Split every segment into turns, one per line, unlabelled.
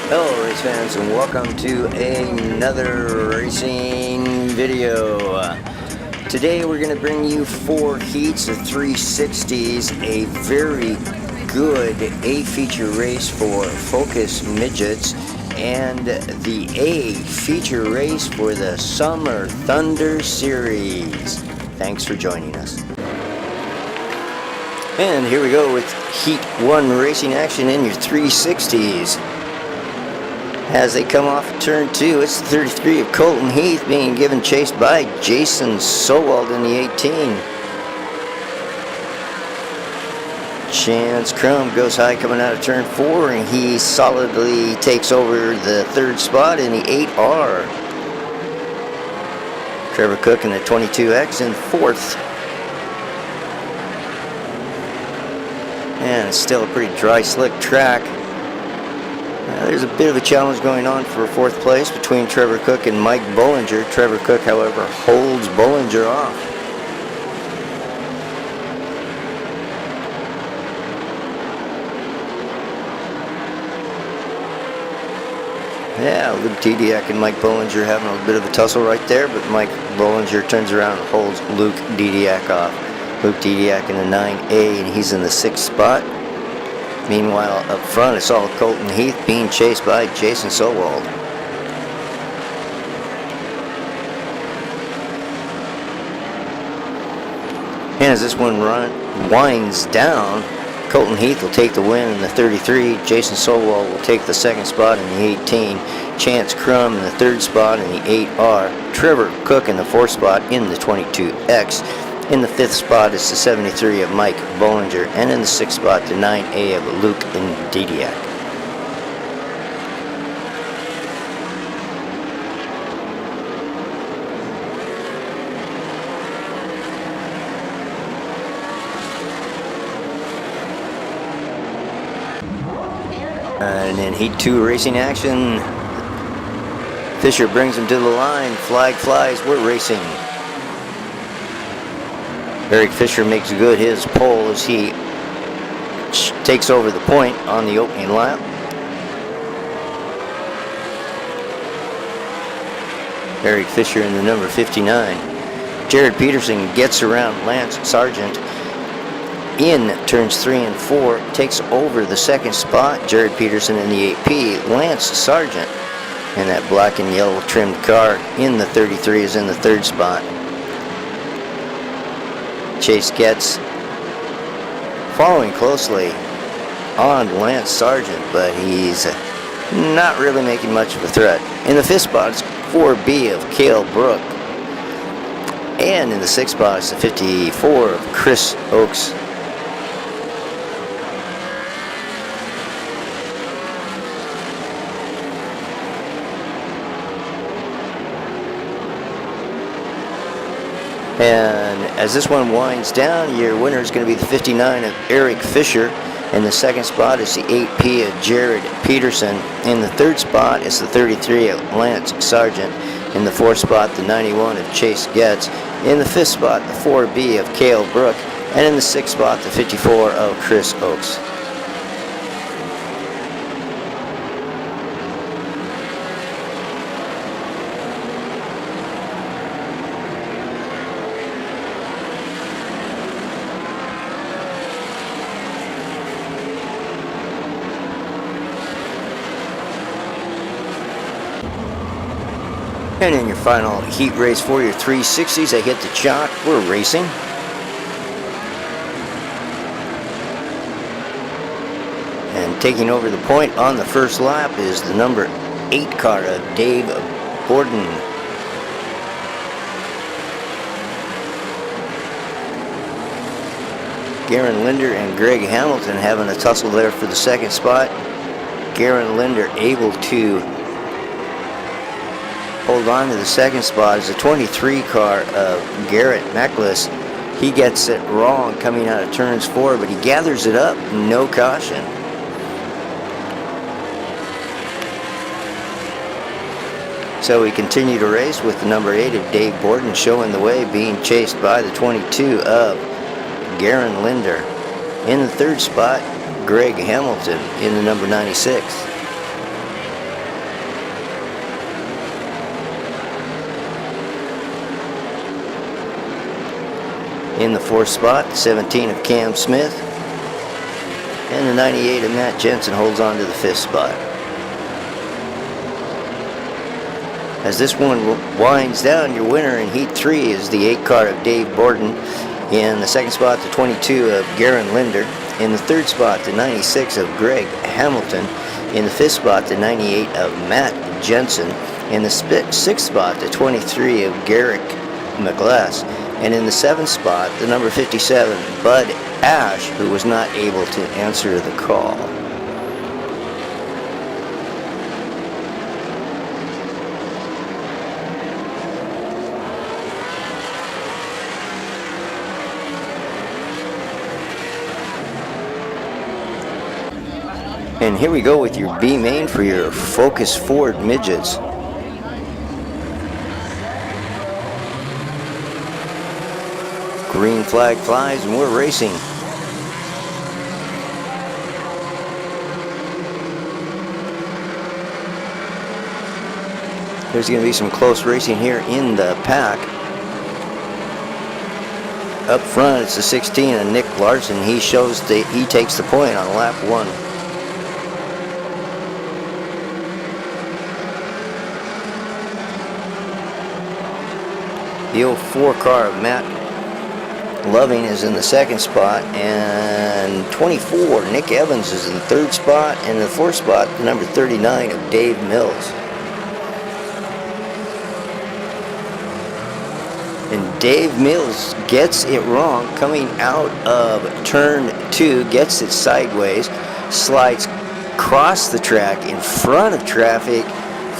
Hello race fans and welcome to another racing video. Today we're going to bring you 4 heats of 360s, a very good A feature race for Focus Midgets and the A feature race for the Summer Thunder Series. Thanks for joining us. And here we go with Heat 1 racing action in your 360s. As they come off of turn 2, it's the 33 of Colton Heath being given chase by Jason Sowald in the 18. Chance Crum goes high coming out of turn 4, and he solidly takes over the 3rd spot in the 8R. Trevor Cook in the 22X in 4th. And it's still a pretty dry, slick track. There's a bit of a challenge going on for 4th place between Trevor Cook and Mike Bollinger. Trevor Cook, however, holds Bollinger off. Yeah, Luke Didiak and Mike Bollinger having a bit of a tussle right there, but Mike Bollinger turns around and holds Luke Didiak off. Luke Didiak in the 9A, and he's in the 6th spot. Meanwhile, up front, it's all Colton Heath being chased by Jason Sowald. And as this one winds down, Colton Heath will take the win in the 33. Jason Sowald will take the 2nd spot in the 18. Chance Crum in the 3rd spot in the 8R. Trevor Cook in the 4th spot in the 22X. In the 5th spot is the 73 of Mike Bollinger, and in the 6th spot the 9A of Luke and Didiak. And in Heat 2 racing action, Fisher brings him to the line. Flag flies, we're racing. Eric Fisher makes good his pole as he takes over the point on the opening lap. Eric Fisher in the number 59. Jared Peterson gets around Lance Sargent in turns 3 and 4, takes over the 2nd spot. Jared Peterson in the 8P. Lance Sargent in that black and yellow trimmed car in the 33 is in the 3rd spot. Chase Getz following closely on Lance Sargent, but he's not really making much of a threat. In the 5th spot is 4B of Cale Brook, and in the 6th spot is the 54 of Chris Oakes. And as this one winds down, your winner is going to be the 59 of Eric Fisher. In the 2nd spot is the 8P of Jared Peterson. In the 3rd spot is the 33 of Lance Sargent. In the 4th spot, the 91 of Chase Getz. In the 5th spot, the 4B of Cale Brook. And in the 6th spot, the 54 of Chris Oakes. And in your final heat race for your 360s, I hit the chalk. We're racing. And taking over the point on the first lap is the number 8 car of Dave Borden. Garen Linder and Greg Hamilton having a tussle there for the 2nd spot. Garen Linder able to hold on to the 2nd spot is the 23 car of Garrett Meklis. He gets it wrong coming out of turns 4, but he gathers it up, no caution. So we continue to race with the number 8 of Dave Borden showing the way, being chased by the 22 of Garen Linder. In the 3rd spot, Greg Hamilton in the number 96. In the 4th spot, the 17 of Cam Smith. And the 98 of Matt Jensen holds on to the 5th spot. As this one winds down, your winner in Heat 3 is the 8 car of Dave Borden. In the 2nd spot, the 22 of Garen Linder. In the 3rd spot, the 96 of Greg Hamilton. In the 5th spot, the 98 of Matt Jensen. In the 6th spot, the 23 of Garrick McGlass. And in the 7th spot, the number 57, Bud Ash, who was not able to answer the call. And here we go with your B main for your Focus Ford Midgets. Green flag flies and we're racing. There's going to be some close racing here in the pack. Up front, it's the 16 of Nick Larson. He takes the point on lap 1. The 04 car of Matt Loving is in the 2nd spot, and 24 Nick Evans is in the 3rd spot, and the 4th spot, the number 39 of Dave Mills. And Dave Mills gets it wrong coming out of turn 2, gets it sideways, slides across the track in front of traffic,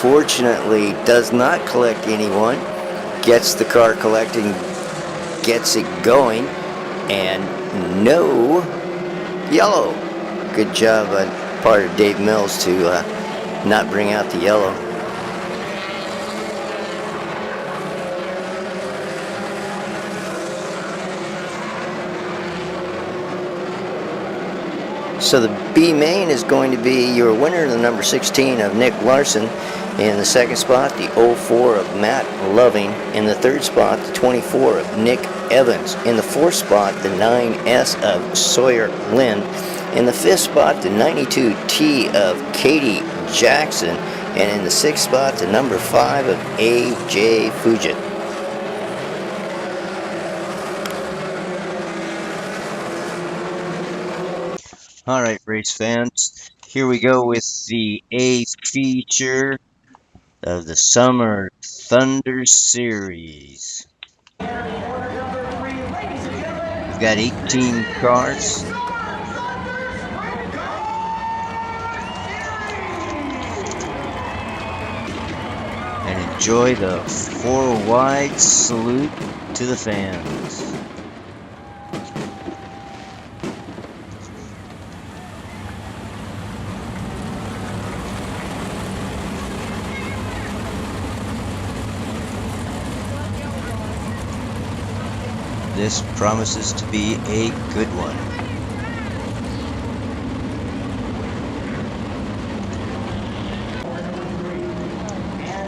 fortunately does not collect anyone, gets the car collecting, gets it going, and no yellow. Good job on part of Dave Mills to not bring out the yellow. So the B main is going to be your winner, the number 16 of Nick Larson. In the 2nd spot, the 04 of Matt Loving. In the 3rd spot, the 24 of Nick Evans. In the 4th spot, the 9S of Sawyer Lynn. In the 5th spot, the 92T of Katie Jackson. And in the 6th spot, the number 5 of A.J. Fugit. Alright, race fans, here we go with the A feature of the Summer Thunder Series. We've got 18 cars. And enjoy the 4 wide salute to the fans. This promises to be a good one.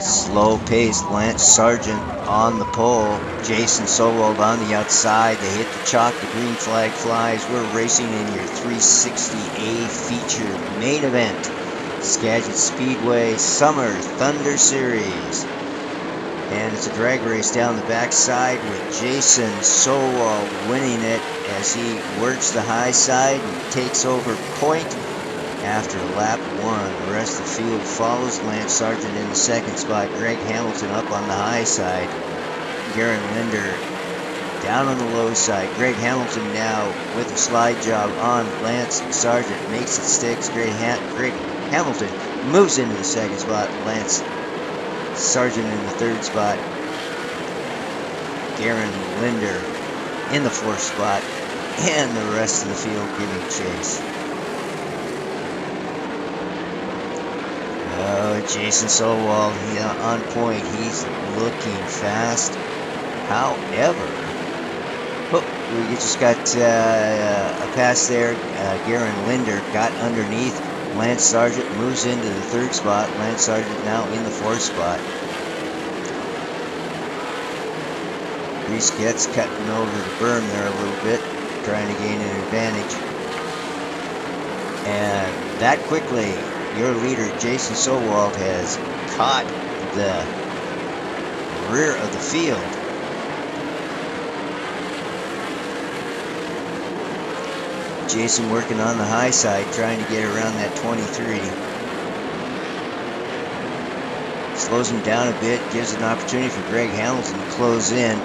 Slow-paced Lance Sargent on the pole. Jason Sowald on the outside. They hit the chalk. The green flag flies. We're racing in your 360A feature main event. Skagit Speedway Summer Thunder Series. And it's a drag race down the backside with Jason Sowald winning it as he works the high side and takes over point after lap 1. The rest of the field follows. Lance Sargent in the 2nd spot. Greg Hamilton up on the high side. Garen Linder down on the low side. Greg Hamilton now with a slide job on Lance Sargent. Makes it stick. Greg Hamilton moves into the 2nd spot. Lance Sargent in the 3rd spot. Garen Linder in the 4th spot. And the rest of the field giving chase. Oh, Jason Sowald on point. He's looking fast. However, we just got a pass there. Garen Linder got underneath. Lance Sargent moves into the 3rd spot. Lance Sargent now in the 4th spot.
Reese gets cutting over the berm there a little bit, trying to gain an advantage. And that quickly, your leader, Jason Sowald, has caught the rear of the field. Jason working on the high side, trying to get around that 23. Slows him down a bit, gives an opportunity for Greg Hamilton to close in.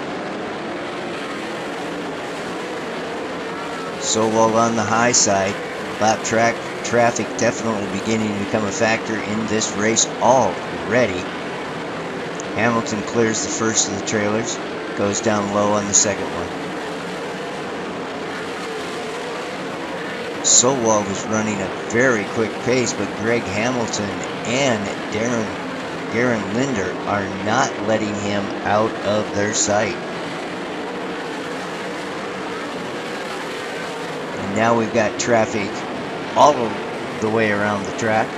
Sowald on the high side. Lap traffic definitely beginning to become a factor in this race already. Hamilton clears the first of the trailers, goes down low on the second one. Sowald is running a very quick pace, but Greg Hamilton and Darren Linder are not letting him out of their sight. And now we've got traffic all the way around the track.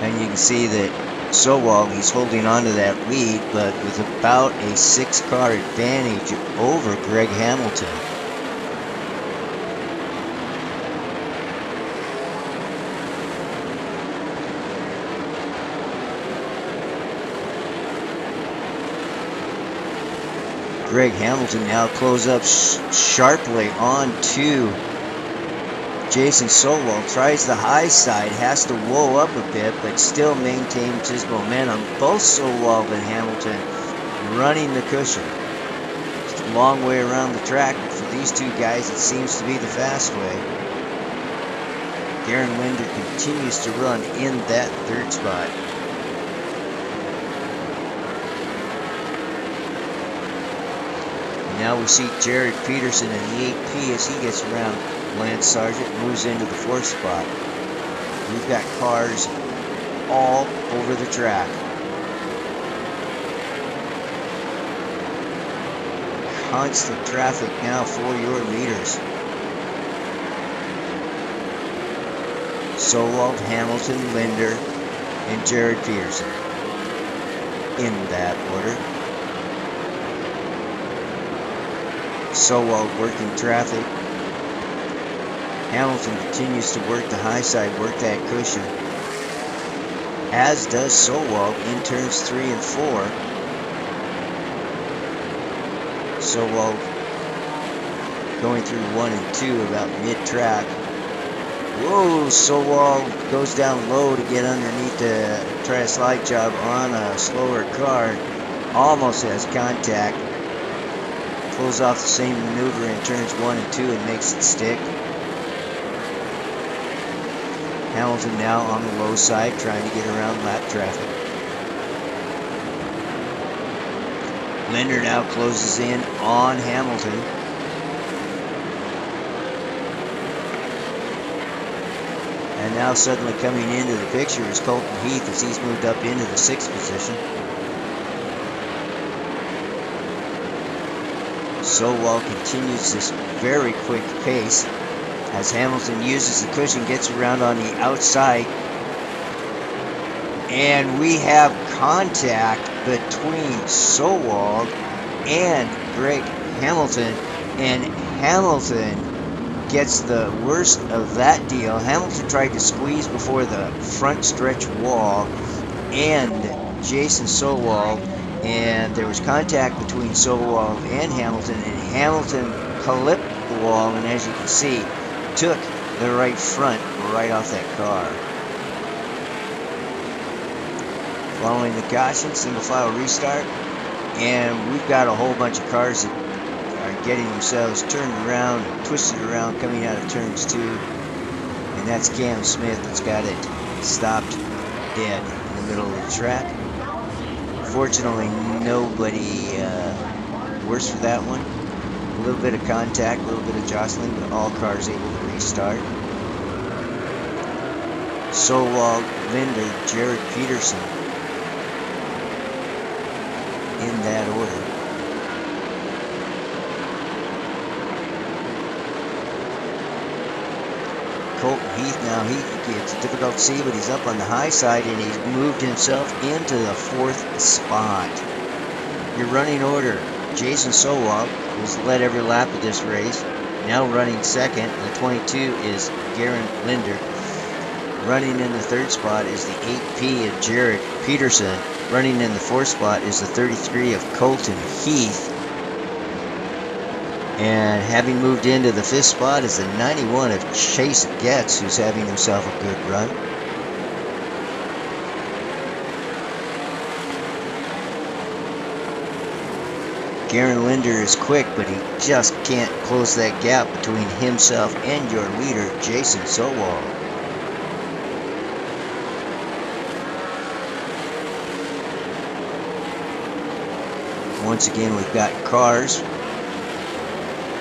And you can see that Sowald, he's holding on to that lead, but with about a 6-car advantage over Greg Hamilton. Greg Hamilton now close up sharply on to Jason Sowald. Tries the high side, has to whoa up a bit, but still maintains his momentum. Both Sowald and Hamilton running the cushion. It's a long way around the track, but for these two guys, it seems to be the fast way. Darren Linder continues to run in that third spot. Now we see Jared Peterson in the 8P as he gets around Lance Sargent, moves into the 4th spot. We've got cars all over the track. Constant traffic now for your leaders. Sowald, Hamilton, Linder, and Jared Peterson in that order. Sowald working traffic. Hamilton continues to work the high side, work that cushion, as does Sowald in turns 3 and 4. Sowald going through 1 and 2 about mid-track. Whoa, Sowald goes down low to get underneath to try a slide job on a slower car. Almost has contact. Pulls off the same maneuver in turns 1 and 2 and makes it stick. Hamilton now on the low side, trying to get around lap traffic. Linder now closes in on Hamilton. And now suddenly coming into the picture is Colton Heath as he's moved up into the 6th position. Sowald continues this very quick pace as Hamilton uses the cushion, gets around on the outside. And we have contact between Sowald and Greg Hamilton. And Hamilton gets the worst of that deal. Hamilton tried to squeeze before the front stretch wall and Jason Sowald. And there was contact between Sowald and Hamilton clipped the wall, and as you can see, took the right front right off that car. Following the caution, single file restart, and we've got a whole bunch of cars that are getting themselves turned around and twisted around coming out of turns 2, and that's Cam Smith that's got it stopped dead in the middle of the track. Fortunately, nobody worse for that one. A little bit of contact, a little bit of jostling, but all cars able to restart. Sowald, Linder, Jared Peterson in that order. Colton Heath now, it's difficult to see, but he's up on the high side and he's moved himself into the 4th spot. Your running order: Jason Sowald, who's led every lap of this race, now running second. The 22 is Garen Linder. Running in the third spot is the 8P of Jared Peterson. Running in the fourth spot is the 33 of Colton Heath. And having moved into the fifth spot is the 91 of Chase Getz, who's having himself a good run. Garen Linder is quick, but he just can't close that gap between himself and your leader, Jason Sowald. Once again, we've got cars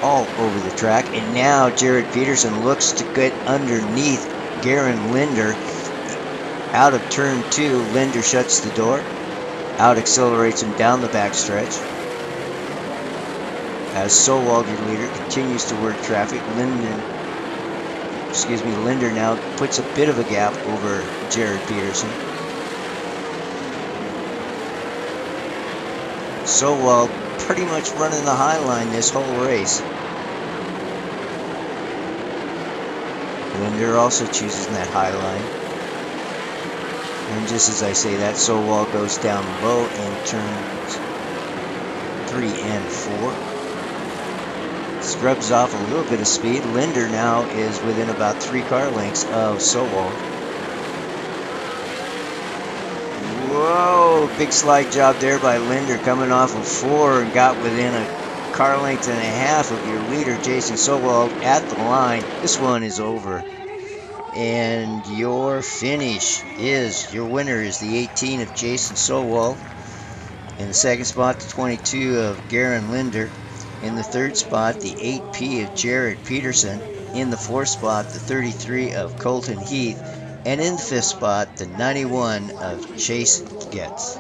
all over the track, and now Jared Peterson looks to get underneath Garen Linder. Out of turn 2, Linder shuts the door, out accelerates him down the backstretch. As Sowald, your leader, continues to work traffic, Linder now puts a bit of a gap over Jared Peterson. Sowald pretty much running the high line this whole race. Linder also choosing that high line. And just as I say that, Sowald goes down low in turns 3 and 4. Scrubs off a little bit of speed. Linder now is within about 3 car lengths of Sowald. Whoa, big slide job there by Linder, coming off of 4 and got within a car length and a half of your leader, Jason Sowald, at the line. This one is over. And your winner is the 18 of Jason Sowald. In the second spot, the 22 of Garen Linder. In the third spot, the 8P of Jared Peterson. In the fourth spot, the 33 of Colton Heath. And in the fifth spot, the 91 of Chase Getz.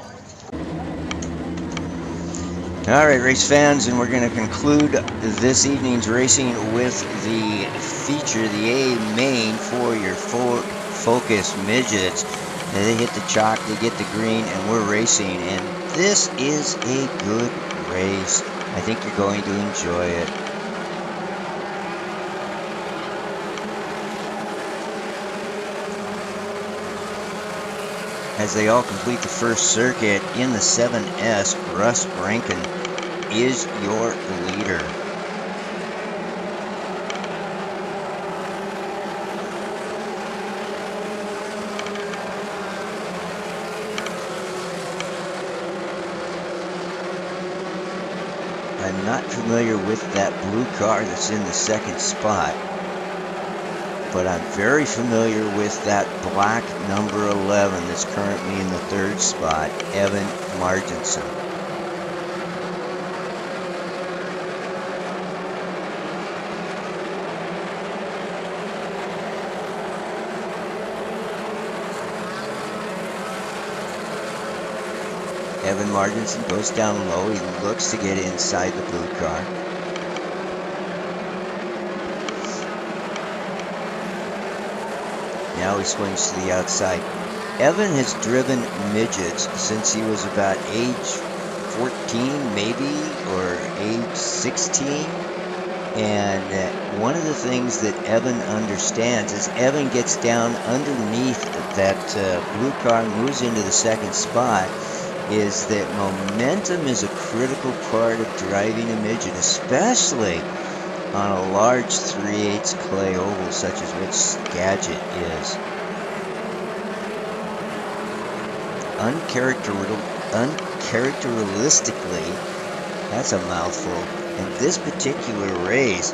Alright, race fans, and we're going to conclude this evening's racing with the feature, the A main for your Ford Focus Midgets. They hit the chalk, they get the green, and we're racing. And this is a good race. I think you're going to enjoy it. As they all complete the first circuit in the 7S, Russ Rankin is your leader. I'm not familiar with that blue car that's in the second spot, but I'm very familiar with that black number 11 that's currently in the third spot, Evan Marginson. Evan Marginson goes down low. He looks to get inside the blue car. Now he swings to the outside. Evan has driven midgets since he was about age 14 maybe, or age 16. And one of the things that Evan understands is Evan gets down underneath that blue car, moves into the second spot, is that momentum is a critical part of driving a midget, especially on a large 3/8 clay oval such as which Skagit is. Uncharacteristically, that's a mouthful. In this particular race,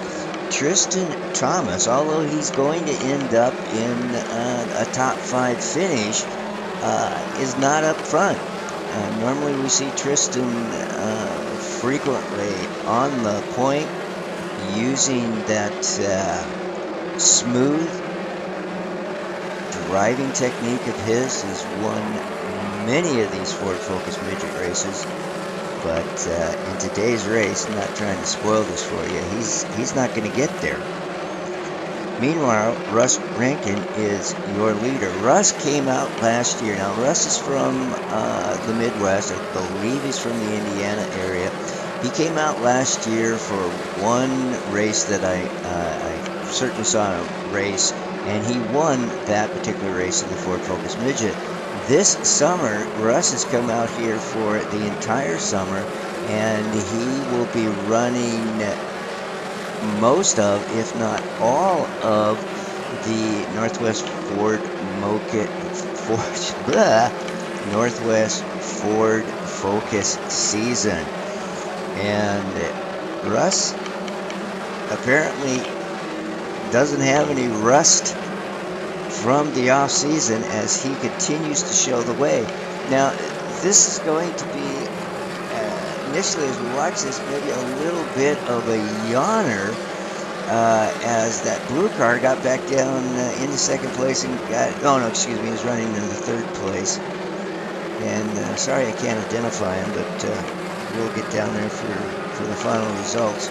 Tristan Thomas, although he's going to end up in a top 5 finish, is not up front. Normally we see Tristan frequently on the point, using that smooth driving technique of his. Has won many of these Ford Focus midget races, but in today's race, I'm not trying to spoil this for you, he's not going to get there. Meanwhile, Russ Rankin is your leader. Russ came out last year. Now, Russ is from the Midwest. I believe he's from the Indiana area. He came out last year for one race that I certainly saw him race, and he won that particular race in the Ford Focus Midget. This summer, Russ has come out here for the entire summer, and he will be running most of, if not all of, the Northwest Ford Northwest Ford Focus season. And Russ apparently doesn't have any rust from the off season as he continues to show the way. Now, this is going to be initially, as we watch this, maybe a little bit of a yawner as that blue car got back down into second place and got, he was running into the third place. And sorry I can't identify him, but we'll get down there for the final results.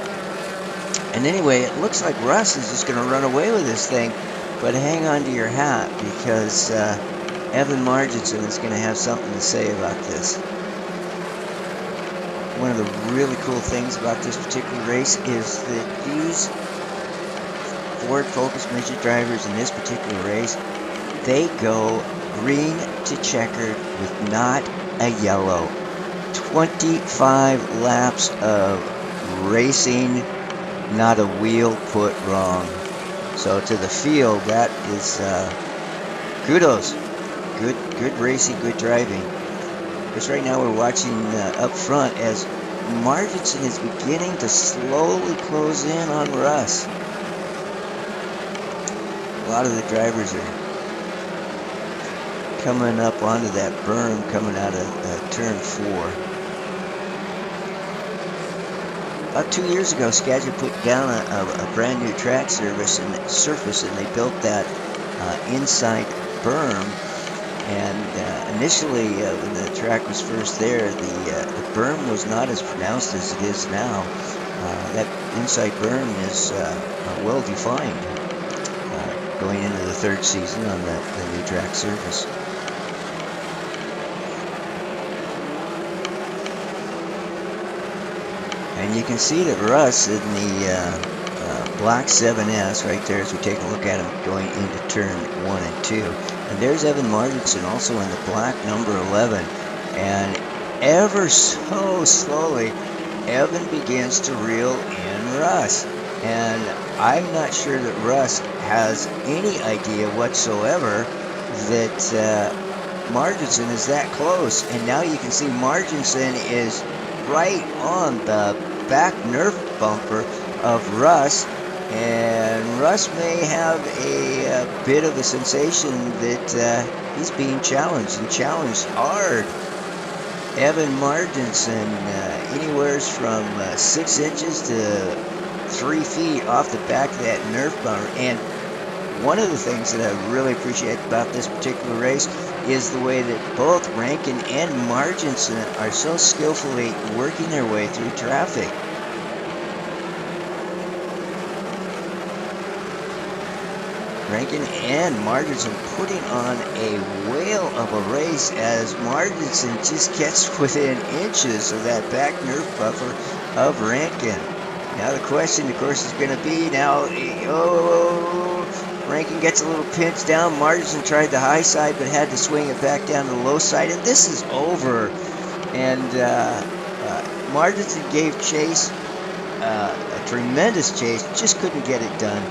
And anyway, it looks like Russ is just going to run away with this thing, but hang on to your hat because Evan Marginson is going to have something to say about this. One of the really cool things about this particular race is that these Ford Focus Midget drivers in this particular race, they go green to checkered with not a yellow. 25 laps of racing, not a wheel put wrong. So to the field, that is kudos. Good racing, good driving. Because right now we're watching up front as Marginson is beginning to slowly close in on Russ. A lot of the drivers are coming up onto that berm coming out of turn 4. About 2 years ago, Skagit put down a brand new track surface and they built that inside berm. And initially, when the track was first there, the berm was not as pronounced as it is now. That inside berm is well defined going into the third season on the new track surface. And you can see that Russ in the black 7S right there as we take a look at him going into turn 1 and 2. And there's Evan Marginson also in the black number 11. And ever so slowly, Evan begins to reel in Russ. And I'm not sure that Russ has any idea whatsoever that Marginson is that close. And now you can see Marginson is right on the back Nerf bumper of Russ. And Russ may have a bit of a sensation that he's being challenged, and challenged hard. Evan Marginson, anywhere from 6 inches to 3 feet off the back of that Nerf bumper. And one of the things that I really appreciate about this particular race is the way that both Rankin and Marginson are so skillfully working their way through traffic. Rankin and Marginson putting on a whale of a race as Marginson just gets within inches of that back Nerf buffer of Rankin. Now the question, of course, is going to be now, Rankin gets a little pinch down. Marginson tried the high side but had to swing it back down to the low side, and this is over. And Marginson gave chase, a tremendous chase, just couldn't get it done.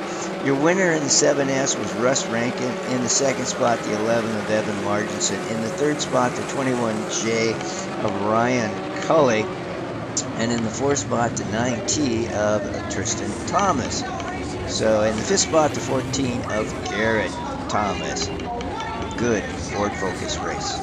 Your winner in the 7S was Russ Rankin. In the second spot, the 11 of Evan Marginson. In the third spot, the 21J of Ryan Cully. And in the fourth spot, the 9T of Tristan Thomas. So in the fifth spot, the 14 of Garrett Thomas. Good Ford Focus race.